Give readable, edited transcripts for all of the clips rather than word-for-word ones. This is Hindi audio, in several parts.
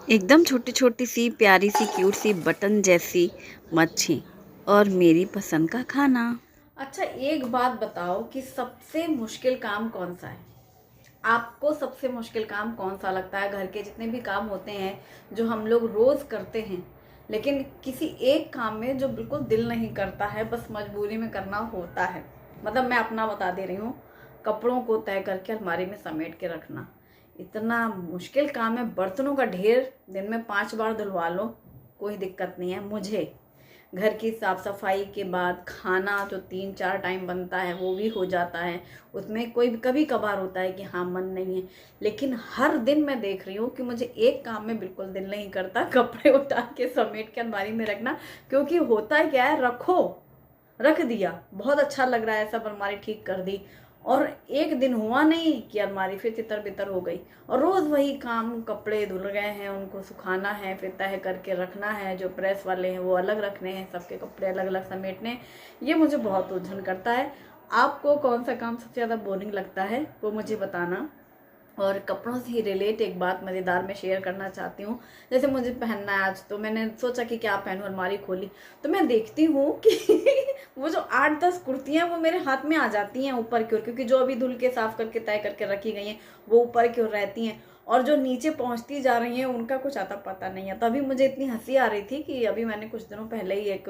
एकदम छोटी छोटी सी प्यारी सी क्यूट सी बटन जैसी मच्छी और मेरी पसंद का खाना। अच्छा, एक बात बताओ कि सबसे मुश्किल काम कौन सा है? आपको सबसे मुश्किल काम कौन सा लगता है? घर के जितने भी काम होते हैं जो हम लोग रोज करते हैं, लेकिन किसी एक काम में जो बिल्कुल दिल नहीं करता है, बस मजबूरी में करना होता है। मतलब मैं अपना बता दे रही हूँ, कपड़ों को तय करके अलमारी में समेट के रखना इतना मुश्किल काम है। बर्तनों का ढेर दिन में 5 बार धुलवा लो, कोई दिक्कत नहीं है मुझे। घर की साफ सफाई के बाद खाना जो 3-4 टाइम बनता है वो भी हो जाता है। उसमें कोई कभी कभार होता है कि हाँ मन नहीं है, लेकिन हर दिन मैं देख रही हूँ कि मुझे एक काम में बिल्कुल दिल नहीं करता, कपड़े उठा के समेट के अलमारी में रखना। क्योंकि होता है क्या है, रख दिया, बहुत अच्छा लग रहा है, सब अलमारी ठीक कर दी, और एक दिन हुआ नहीं कि अलमारी फिर तितर बितर हो गई। और रोज वही काम, कपड़े धुल गए हैं उनको सुखाना है, फिर तह करके रखना है, जो प्रेस वाले हैं वो अलग रखने हैं, सबके कपड़े अलग अलग समेटने हैं। ये मुझे बहुत उलझन करता है। आपको कौन सा काम सबसे ज़्यादा बोरिंग लगता है वो मुझे बताना। और कपड़ों से ही रिलेट एक बात मज़ेदार मैं शेयर करना चाहती हूँ। जैसे मुझे पहनना है आज, तो मैंने सोचा कि क्या पहनूं, अलमारी खोली तो मैं देखती हूँ कि वो जो 8-10 कुर्तियाँ वो मेरे हाथ में आ जाती हैं ऊपर की ओर, क्योंकि जो अभी धुल के साफ करके तय करके रखी गई हैं वो ऊपर की ओर रहती हैं, और जो नीचे पहुंचती जा रही हैं उनका कुछ आता पता नहीं है। तो अभी मुझे इतनी हंसी आ रही थी कि अभी मैंने कुछ दिनों पहले ही एक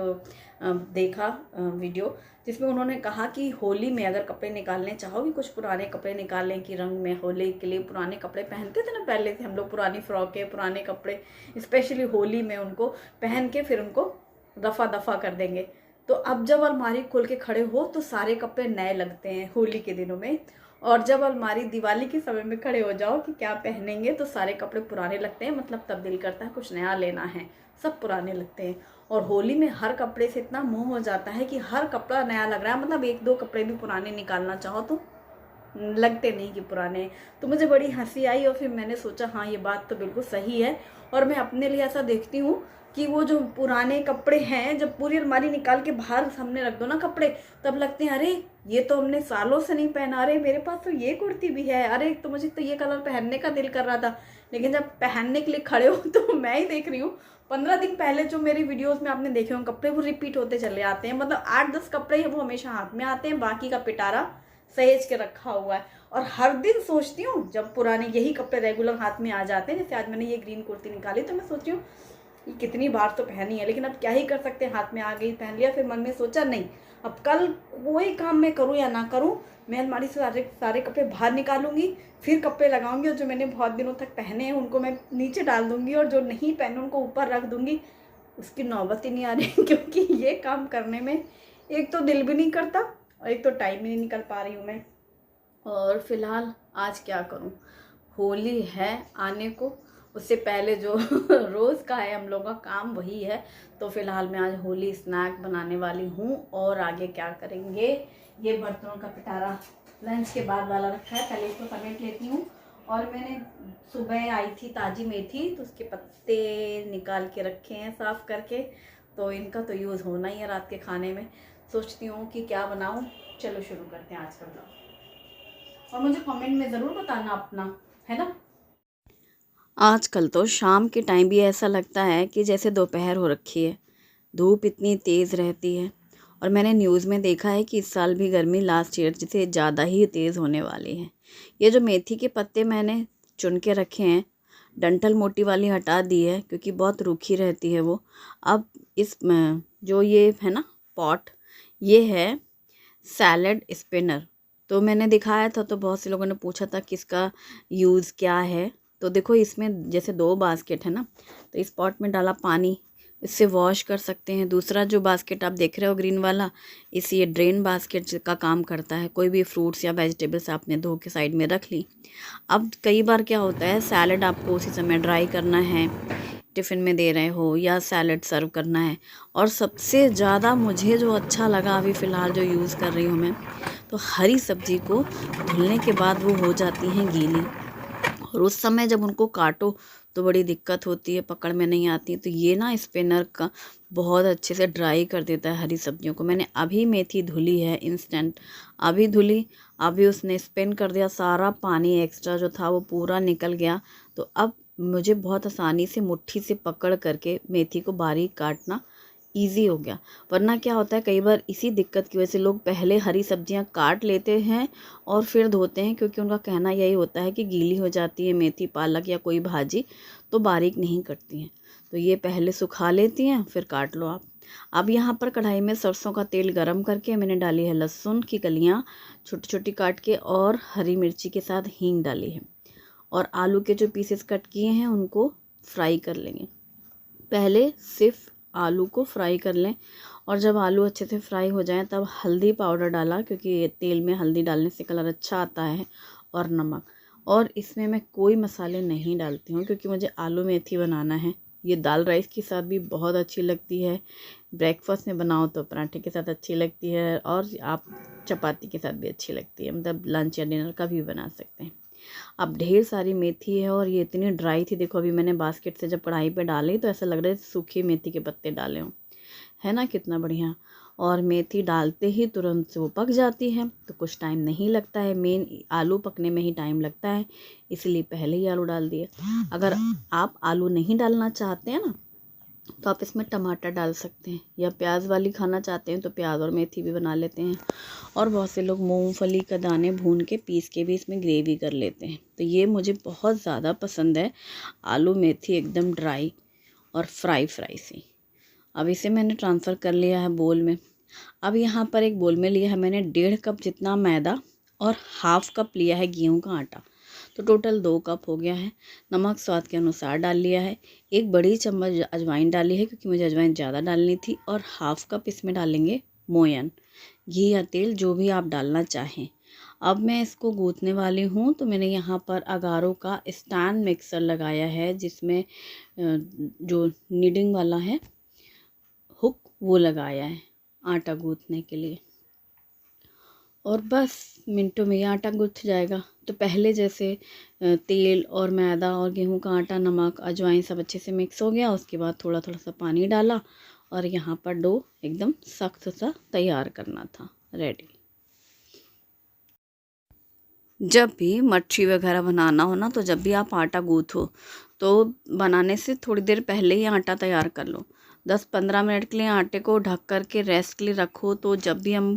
देखा वीडियो, जिसमें उन्होंने कहा कि होली में अगर कपड़े निकालने चाहो, कि कुछ पुराने कपड़े निकालें कि रंग में होली के लिए पुराने कपड़े पहनते थे ना पहले से हम लोग, पुरानी फ्रॉकें, पुराने कपड़े, स्पेशली होली में उनको पहन के फिर उनको दफा दफा कर देंगे। तो अब जब अलमारी खोल के खड़े हो तो सारे कपड़े नए लगते हैं होली के दिनों में, और जब अलमारी दिवाली के समय में खड़े हो जाओ कि क्या पहनेंगे तो सारे कपड़े पुराने लगते हैं। मतलब तब दिल करता है कुछ नया लेना है, सब पुराने लगते हैं। और होली में हर कपड़े से इतना मोह हो जाता है कि हर कपड़ा नया लग रहा है, मतलब 1-2 कपड़े भी पुराने निकालना चाहो तो लगते नहीं कि पुराने। तो मुझे बड़ी हंसी आई, और फिर मैंने सोचा हाँ ये बात तो बिल्कुल सही है। और मैं अपने लिए ऐसा देखती हूँ कि वो जो पुराने कपड़े हैं, जब पूरी अलमारी निकाल के बाहर सामने रख दो ना कपड़े, तब लगते हैं अरे ये तो हमने सालों से नहीं पहना, अरे मेरे पास तो ये कुर्ती भी है, अरे तो मुझे तो ये कलर पहनने का दिल कर रहा था। लेकिन जब पहनने के लिए खड़े हो तो मैं ही देख रही हूँ 15 दिन पहले जो मेरी वीडियोस में आपने देखे होंगे कपड़े, वो रिपीट होते चले आते हैं। मतलब 8-10 कपड़े हैं वो हमेशा हाथ में आते हैं, बाकी का पिटारा सहेज के रखा हुआ है। और हर दिन सोचती हूँ जब पुराने यही कपड़े रेगुलर हाथ में आ जाते हैं, जैसे आज मैंने ये ग्रीन कुर्ती निकाली तो मैं सोच रही हूँ ये कितनी बार तो पहनी है, लेकिन अब क्या ही कर सकते हैं, हाथ में आ गई पहन लिया। फिर मन में सोचा नहीं, अब कल कोई काम मैं करूँ या ना करूँ, मैं अलमारी से सारे सारे कपड़े बाहर निकालूंगी, फिर कपड़े लगाऊंगी, और जो मैंने बहुत दिनों तक पहने हैं उनको मैं नीचे डाल दूंगी, और जो नहीं पहने उनको ऊपर रख दूंगी। उसकी नौबत ही नहीं आ रही क्योंकि ये काम करने में एक तो दिल भी नहीं करता, और एक तो टाइम ही नहीं निकल पा रही हूँ मैं। और फिलहाल आज क्या करूं, होली है आने को, उससे पहले जो रोज़ का है हम लोगों का काम वही है। तो फिलहाल मैं आज होली स्नैक बनाने वाली हूँ। और आगे क्या करेंगे, ये बर्तनों का पिटारा लंच के बाद वाला रखा है, पहले इसको समेट लेती हूँ। और मैंने सुबह आई थी ताज़ी मेथी, तो उसके पत्ते निकाल के रखे हैं साफ़ करके, तो इनका तो यूज़ होना ही है रात के खाने में। सोचती हूँ कि क्या बनाऊँ। चलो शुरू करते हैं आज का ब्लॉग, और मुझे कमेंट में ज़रूर बताना अपना, है ना। आजकल तो शाम के टाइम भी ऐसा लगता है कि जैसे दोपहर हो रखी है, धूप इतनी तेज़ रहती है। और मैंने न्यूज़ में देखा है कि इस साल भी गर्मी लास्ट ईयर से ज़्यादा ही तेज़ होने वाली है। ये जो मेथी के पत्ते मैंने चुन के रखे हैं, डंठल मोटी वाली हटा दी है क्योंकि बहुत रूखी रहती है वो। अब इस जो ये है ना पॉट, ये है सैलड स्पिनर। तो मैंने दिखाया था तो बहुत से लोगों ने पूछा था कि इसका यूज़ क्या है। तो देखो इसमें जैसे 2 बास्केट है ना, तो इस पॉट में डाला पानी, इससे वॉश कर सकते हैं। दूसरा जो बास्केट आप देख रहे हो ग्रीन वाला, इस ये ड्रेन बास्केट का काम करता है। कोई भी फ्रूट्स या वेजिटेबल्स आपने धो के साइड में रख ली। अब कई बार क्या होता है, सैलड आपको उसी समय ड्राई करना है, टिफ़िन में दे रहे हो या सैलड सर्व करना है। और सबसे ज़्यादा मुझे जो अच्छा लगा अभी फ़िलहाल जो यूज़ कर रही हूँ मैं, तो हरी सब्ज़ी को धुलने के बाद वो हो जाती हैं गीली, और उस समय जब उनको काटो तो बड़ी दिक्कत होती है, पकड़ में नहीं आती। तो ये ना स्पिनर का बहुत अच्छे से ड्राई कर देता है हरी सब्जियों को। मैंने अभी मेथी धुली है इंस्टेंट, अभी धुली, अभी उसने स्पिन कर दिया, सारा पानी एक्स्ट्रा जो था वो पूरा निकल गया। तो अब मुझे बहुत आसानी से मुट्ठी से पकड़ करके मेथी को बारीक काटना ईज़ी हो गया। वरना क्या होता है, कई बार इसी दिक्कत की वजह से लोग पहले हरी सब्जियां काट लेते हैं और फिर धोते हैं, क्योंकि उनका कहना यही होता है कि गीली हो जाती है मेथी, पालक या कोई भाजी, तो बारीक नहीं कटती हैं। तो ये पहले सुखा लेती हैं फिर काट लो आप। अब यहाँ पर कढ़ाई में सरसों का तेल गरम करके मैंने डाली है लहसुन की कलियाँ छोटी छोटी काट के, और हरी मिर्ची के साथ हींग डाली है, और आलू के जो पीसेस कट किए हैं उनको फ्राई कर लेंगे। पहले सिर्फ आलू को फ्राई कर लें, और जब आलू अच्छे से फ्राई हो जाएं तब हल्दी पाउडर डाला, क्योंकि तेल में हल्दी डालने से कलर अच्छा आता है, और नमक। और इसमें मैं कोई मसाले नहीं डालती हूँ, क्योंकि मुझे आलू मेथी बनाना है। ये दाल राइस के साथ भी बहुत अच्छी लगती है, ब्रेकफास्ट में बनाओ तो पराठे के साथ अच्छी लगती है, और आप चपाती के साथ भी अच्छी लगती है, मतलब लंच या डिनर का भी बना सकते हैं। अब ढेर सारी मेथी है और ये इतनी ड्राई थी, देखो अभी मैंने बास्केट से जब कढ़ाई पे डाली तो ऐसा लग रहा है सूखी मेथी के पत्ते डाले हों, है ना, कितना बढ़िया। और मेथी डालते ही तुरंत से वो पक जाती है, तो कुछ टाइम नहीं लगता है, मेन आलू पकने में ही टाइम लगता है, इसलिए पहले ही आलू डाल दिए। अगर आप आलू नहीं डालना चाहते हैं ना, तो आप इसमें टमाटर डाल सकते हैं, या प्याज वाली खाना चाहते हैं तो प्याज और मेथी भी बना लेते हैं। और बहुत से लोग मूंगफली का दाने भून के पीस के भी इसमें ग्रेवी कर लेते हैं। तो ये मुझे बहुत ज़्यादा पसंद है, आलू मेथी एकदम ड्राई और फ्राई फ्राई सी। अब इसे मैंने ट्रांसफ़र कर लिया है बोल में। अब यहाँ पर एक बोल में लिया है मैंने 1.5 कप जितना मैदा, और हाफ़ कप लिया है गेहूं का आटा, तो टोटल 2 कप हो गया है। नमक स्वाद के अनुसार डाल लिया है। एक बड़ी चम्मच अजवाइन डाली है, क्योंकि मुझे अजवाइन ज़्यादा डालनी थी, और हाफ़ कप इसमें डालेंगे मोयन, घी या तेल जो भी आप डालना चाहें। अब मैं इसको गूँथने वाली हूँ, तो मैंने यहाँ पर अगारो का स्टैंड मिक्सर लगाया है, जिसमें जो नीडिंग वाला है हुक वो लगाया है आटा गूँथने के लिए, और बस मिनटों में ये आटा गूँथ जाएगा। तो पहले जैसे तेल और मैदा और गेहूं का आटा, नमक, अजवाइन सब अच्छे से मिक्स हो गया, उसके बाद थोड़ा थोड़ा सा पानी डाला, और यहाँ पर डो एकदम सख्त सा तैयार करना था, रेडी। जब भी मच्छी वगैरह बनाना हो ना, तो जब भी आप आटा गूँथो तो बनाने से थोड़ी देर पहले ही आटा तैयार कर लो। 10-15 मिनट के लिए आटे को ढक कर के रेस्ट के लिए रखो, तो जब भी हम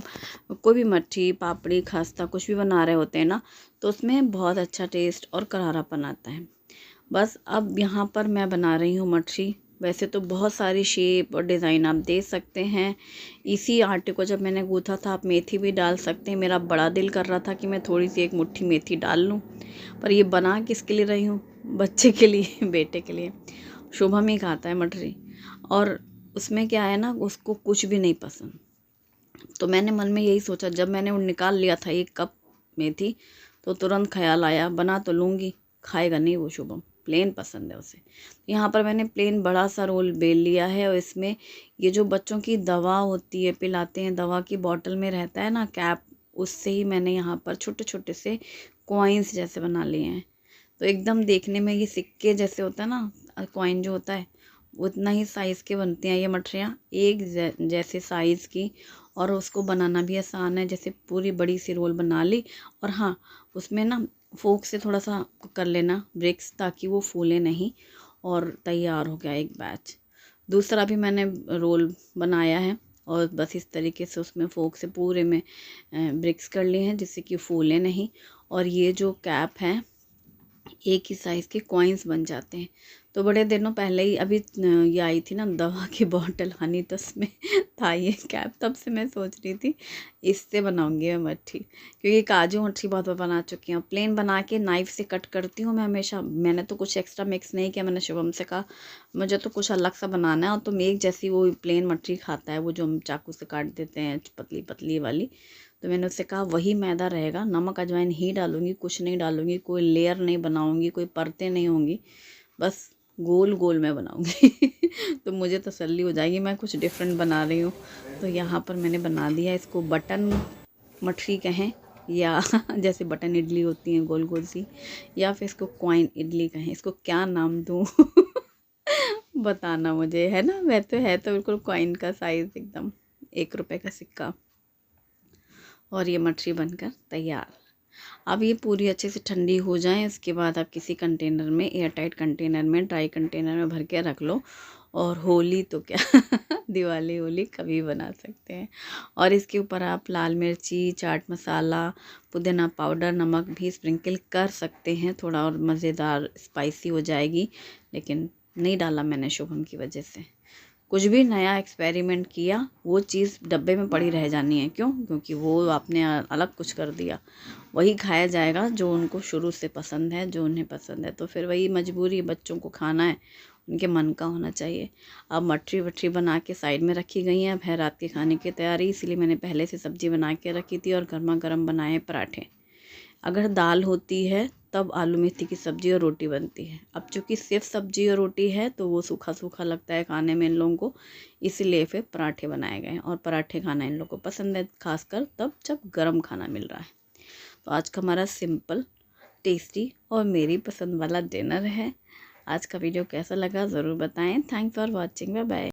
कोई भी मच्छी, पापड़ी, खस्ता कुछ भी बना रहे होते हैं ना, तो उसमें बहुत अच्छा टेस्ट और करारापन आता है। बस अब यहाँ पर मैं बना रही हूँ मच्छी। वैसे तो बहुत सारी शेप और डिज़ाइन आप दे सकते हैं। इसी आटे को जब मैंने गूँथा था, आप मेथी भी डाल सकते हैं। मेरा बड़ा दिल कर रहा था कि मैं थोड़ी सी एक मुट्ठी मेथी डाल लूँ, पर ये बना किसके लिए रही हूँ, बच्चे के लिए, बेटे के लिए। शुभम ही खाता है मटरी, और उसमें क्या है ना, उसको कुछ भी नहीं पसंद। तो मैंने मन में यही सोचा, जब मैंने वो निकाल लिया था 1 कप मेथी, तो तुरंत ख्याल आया बना तो लूँगी, खाएगा नहीं वो शुभम, प्लेन पसंद है उसे। यहाँ पर मैंने प्लेन बड़ा सा रोल बेल लिया है, और इसमें ये जो बच्चों की दवा होती है, पिलाते हैं, दवा की बॉटल में रहता है ना कैप, उससे ही मैंने यहाँ पर छोटे छोटे से कॉइन्स जैसे बना लिए हैं। तो एकदम देखने में ये सिक्के जैसे होता है ना, कॉइन जो होता है, उतना ही साइज़ के बनते हैं ये मठरियाँ, एक जैसे साइज़ की। और उसको बनाना भी आसान है, जैसे पूरी बड़ी सी रोल बना ली, और हाँ, उसमें ना फोक से थोड़ा सा कर लेना ब्रेक्स, ताकि वो फूले नहीं, और तैयार हो गया एक बैच। दूसरा भी मैंने रोल बनाया है, और बस इस तरीके से उसमें फोक से पूरे में ब्रेक्स कर लिए हैं, जिससे कि फूले नहीं। और ये जो कैप है, एक ही साइज़ के कॉइन्स बन जाते हैं। तो बड़े दिनों पहले ही अभी ये आई थी ना दवा की बॉटल हनी, तो उसमें था ये कैप, तब से मैं सोच रही थी इससे बनाऊंगी मैं मट्ठी, क्योंकि काजू मट्ठी बहुत बार बना चुकी हूँ। प्लेन बना के नाइफ़ से कट करती हूँ मैं हमेशा। मैंने तो कुछ एक्स्ट्रा मिक्स नहीं किया, मैंने शुभम से कहा मुझे तो कुछ अलग सा बनाना है, और तुम एक जैसी वो प्लेन मट्ठी खाता है, वो जो हम चाकू से काट देते हैं पतली पतली वाली। तो मैंने उससे कहा वही मैदा रहेगा, नमक अजवाइन ही डालूंगी, कुछ नहीं डालूंगी, कोई लेयर नहीं बनाऊंगी, कोई परतें नहीं होंगी, बस गोल गोल मैं बनाऊंगी। तो मुझे तसल्ली हो जाएगी मैं कुछ डिफरेंट बना रही हूँ। तो यहाँ पर मैंने बना दिया, इसको बटन मठरी कहें, या जैसे बटन इडली होती हैं गोल गोल सी, या फिर इसको कॉइन इडली कहें, इसको क्या नाम दूँ बताना मुझे, है ना। वैसे है तो बिल्कुल कॉइन का साइज़, एकदम 1 रुपए का सिक्का। और ये मटरी बनकर तैयार। अब ये पूरी अच्छे से ठंडी हो जाए, इसके बाद आप किसी कंटेनर में, एयर टाइट कंटेनर में, ड्राई कंटेनर में भर के रख लो। और होली तो क्या दिवाली होली कभी बना सकते हैं। और इसके ऊपर आप लाल मिर्ची, चाट मसाला, पुदीना पाउडर, नमक भी स्प्रिंकल कर सकते हैं, थोड़ा और मज़ेदार स्पाइसी हो जाएगी। लेकिन नहीं डाला मैंने शुभम की वजह से। कुछ भी नया एक्सपेरिमेंट किया वो चीज़ डब्बे में पड़ी रह जानी है। क्यों? क्योंकि वो आपने अलग कुछ कर दिया। वही खाया जाएगा जो उनको शुरू से पसंद है, जो उन्हें पसंद है। तो फिर वही मजबूरी, बच्चों को खाना है, उनके मन का होना चाहिए। अब मटरी वटरी बना के साइड में रखी गई हैं। अब है रात के खाने की तैयारी, इसलिए मैंने पहले से सब्ज़ी बना के रखी थी और गर्मा गर्म बनाए हैं पराठे। अगर दाल होती है तब आलू मेथी की सब्ज़ी और रोटी बनती है। अब चूँकि सिर्फ सब्ज़ी और रोटी है तो वो सूखा सूखा लगता है खाने में इन लोगों को, इसीलिए फिर पराठे बनाए गए हैं। और पराठे खाना इन लोगों को पसंद है, खासकर तब जब गरम खाना मिल रहा है। तो आज का हमारा सिंपल, टेस्टी और मेरी पसंद वाला डिनर है। आज का वीडियो कैसा लगा ज़रूर बताएं। Thanks for watching, bye bye.